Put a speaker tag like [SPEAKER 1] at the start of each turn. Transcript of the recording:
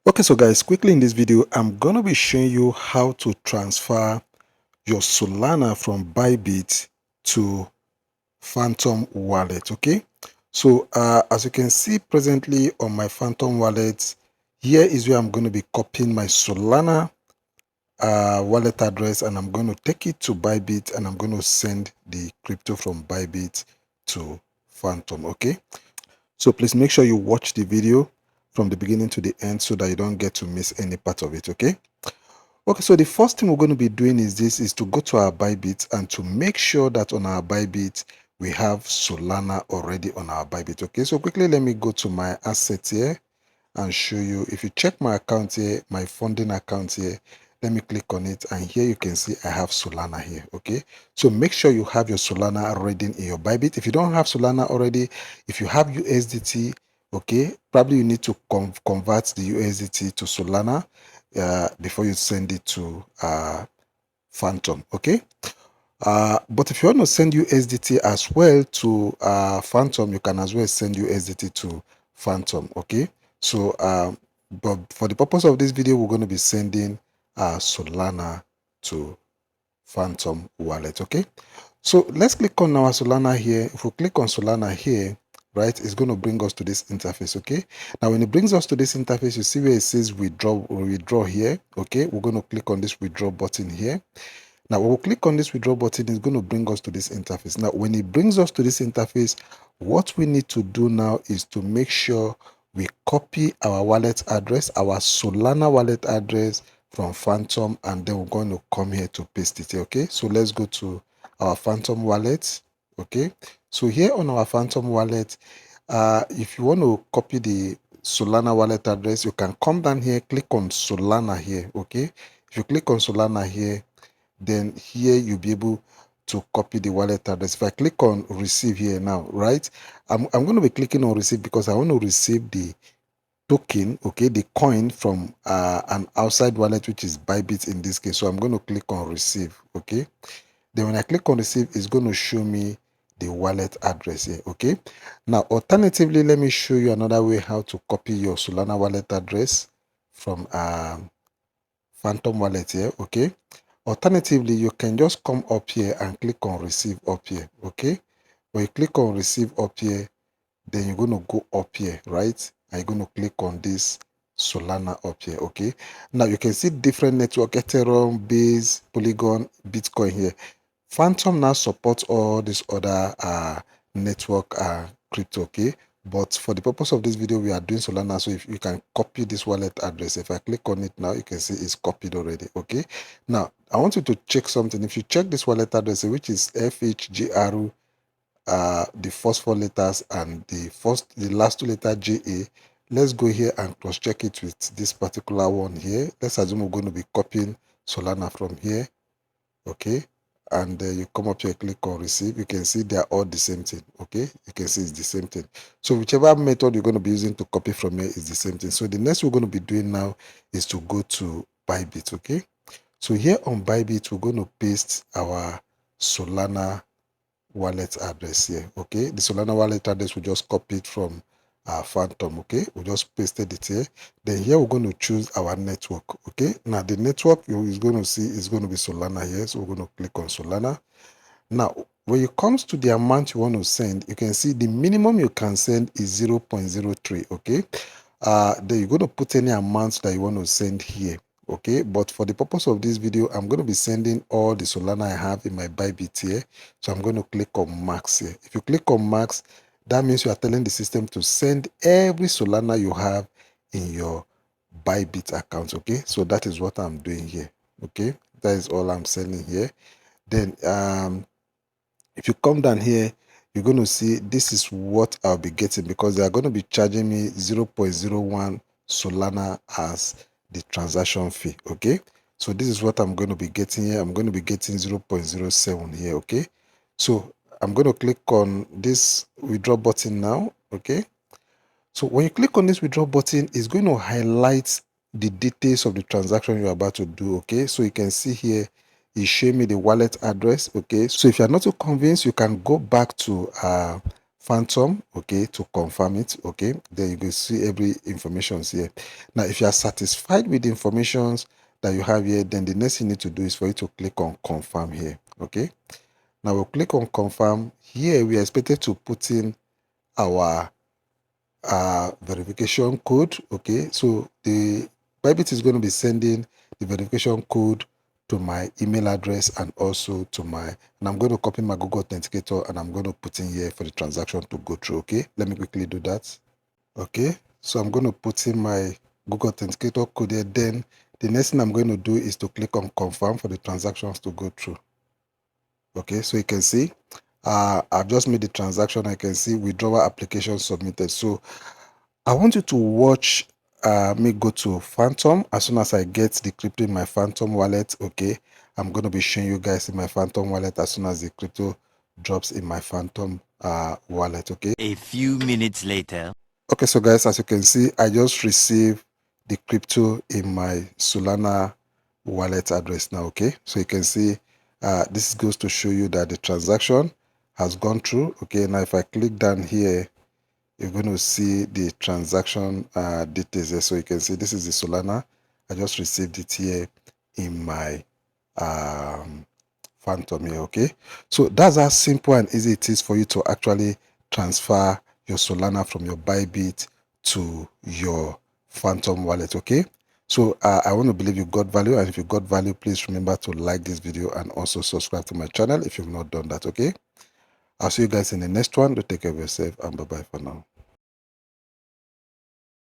[SPEAKER 1] Okay, so guys, quickly in this video, I'm gonna be showing you how to transfer your Solana from Bybit to Phantom wallet. Okay, so as you can see presently on my Phantom wallet, here is where I'm going to be copying my Solana wallet address, and I'm going to take it to Bybit, and I'm going to send the crypto from Bybit to Phantom. Okay, so please make sure you watch the video from the beginning to the end so that you don't get to miss any part of it. Okay, so the first thing we're going to be doing is to go to our Bybit and to make sure that on our Bybit we have Solana already on our Bybit. Okay, so quickly let me go to my asset here and show you. If you check my account here, my funding account here, let me click on it, and here you can see I have Solana here. Okay, so make sure you have your Solana already in your Bybit. If you don't have Solana already, if you have USDT, okay, probably you need to convert the USDT to Solana before you send it to Phantom. Okay, but if you want to send USDT as well to Phantom, you can as well send USDT to Phantom. Okay, so but for the purpose of this video, we're going to be sending Solana to Phantom wallet. Okay, so let's click on our Solana here. If we click on Solana here, right, it's going to bring us to this interface. Okay, now when it brings us to this interface, you see where it says withdraw here. Okay, we're going to click on this withdraw button here. Now, when we click on this withdraw button, it's going to bring us to this interface. Now, when it brings us to this interface, what we need to do now is to make sure we copy our wallet address, our Solana wallet address from Phantom, and then we're going to come here to paste it here. Okay, so let's go to our Phantom wallet. Okay, so here on our Phantom wallet, if you want to copy the Solana wallet address, you can come down here, click on Solana here. Okay, if you click on Solana here, then here you'll be able to copy the wallet address. If I click on receive here now, right, I'm going to be clicking on receive because I want to receive the token, okay, the coin from an outside wallet, which is Bybit in this case. So I'm going to click on receive. Okay, then when I click on receive, it's going to show me the wallet address here. Okay, now alternatively, let me show you another way how to copy your Solana wallet address from Phantom wallet here. Okay, alternatively, you can just come up here and click on receive up here. Okay, when you click on receive up here, then you're going to go up here, right, and you're going to click on this Solana up here. Okay, now you can see different network: Ethereum, Base, Polygon, Bitcoin here. Phantom now supports all these other network crypto. Okay, but for the purpose of this video, we are doing Solana. So if you can copy this wallet address, if I click on it now, you can see it's copied already. Okay, now I want you to check something. If you check this wallet address, which is FHGR, the first four letters and the last two letters JA, let's go here and cross check it with this particular one here. Let's assume we're going to be copying Solana from here. Okay, and you come up here, click on receive. You can see they are all the same thing. Okay, you can see it's the same thing. So whichever method you're going to be using to copy from here is the same thing. So the next we're going to be doing now is to go to Bybit. Okay, so here on Bybit, we're going to paste our Solana wallet address here. Okay, the Solana wallet address, we just copy it from Phantom. Okay, we just pasted it here. Then here we're going to choose our network. Okay, now the network is going to see is going to be Solana here, so we're going to click on Solana. Now when it comes to the amount you want to send, you can see the minimum you can send is 0.03. Okay, then you're going to put any amount that you want to send here. Okay, but for the purpose of this video, I'm going to be sending all the Solana I have in my Bybit here. So I'm going to click on max here. If you click on max, that means you are telling the system to send every Solana you have in your Bybit account. Okay, so that is what I'm doing here. Okay, that is all I'm sending here. Then if you come down here, you're going to see this is what I'll be getting, because they are going to be charging me 0.01 Solana as the transaction fee. Okay, so this is what I'm going to be getting here. I'm going to be getting 0.07 here. Okay, so I'm going to click on this withdraw button now. Okay, so when you click on this withdraw button, it's going to highlight the details of the transaction you're about to do. Okay, so you can see here it's showing me the wallet address. Okay, so if you're not too convinced, you can go back to Phantom, okay, to confirm it. Okay, then you can see every information here. Now if you are satisfied with the information that you have here, then the next thing you need to do is for you to click on confirm here. Okay, now we'll click on confirm. Here we are expected to put in our verification code. Okay, so the Bybit is going to be sending the verification code to my email address and also to my, and I'm going to copy my Google Authenticator and I'm going to put in here for the transaction to go through. Okay, let me quickly do that. Okay, so I'm going to put in my Google Authenticator code here. Then the next thing I'm going to do is to click on confirm for the transactions to go through. Okay, so you can see I've just made the transaction. I can see withdrawal application submitted. So I want you to watch me go to Phantom. As soon as I get the crypto in my Phantom wallet, okay, I'm going to be showing you guys in my Phantom wallet as soon as the crypto drops in my Phantom wallet. Okay,
[SPEAKER 2] A few minutes later.
[SPEAKER 1] okay, so guys, as you can see, I just received the crypto in my Solana wallet address now. Okay, so you can see this goes to show you that the transaction has gone through. Okay, now if I click down here, you're going to see the transaction details here. So you can see this is the Solana. I just received it here in my Phantom here. Okay, so that's how simple and easy it is for you to actually transfer your Solana from your Bybit to your Phantom wallet. Okay, so I want to believe you got value, and if you got value, please remember to like this video and also subscribe to my channel if you've not done that. Okay, I'll see you guys in the next one. Do take care of yourself, and bye bye for now.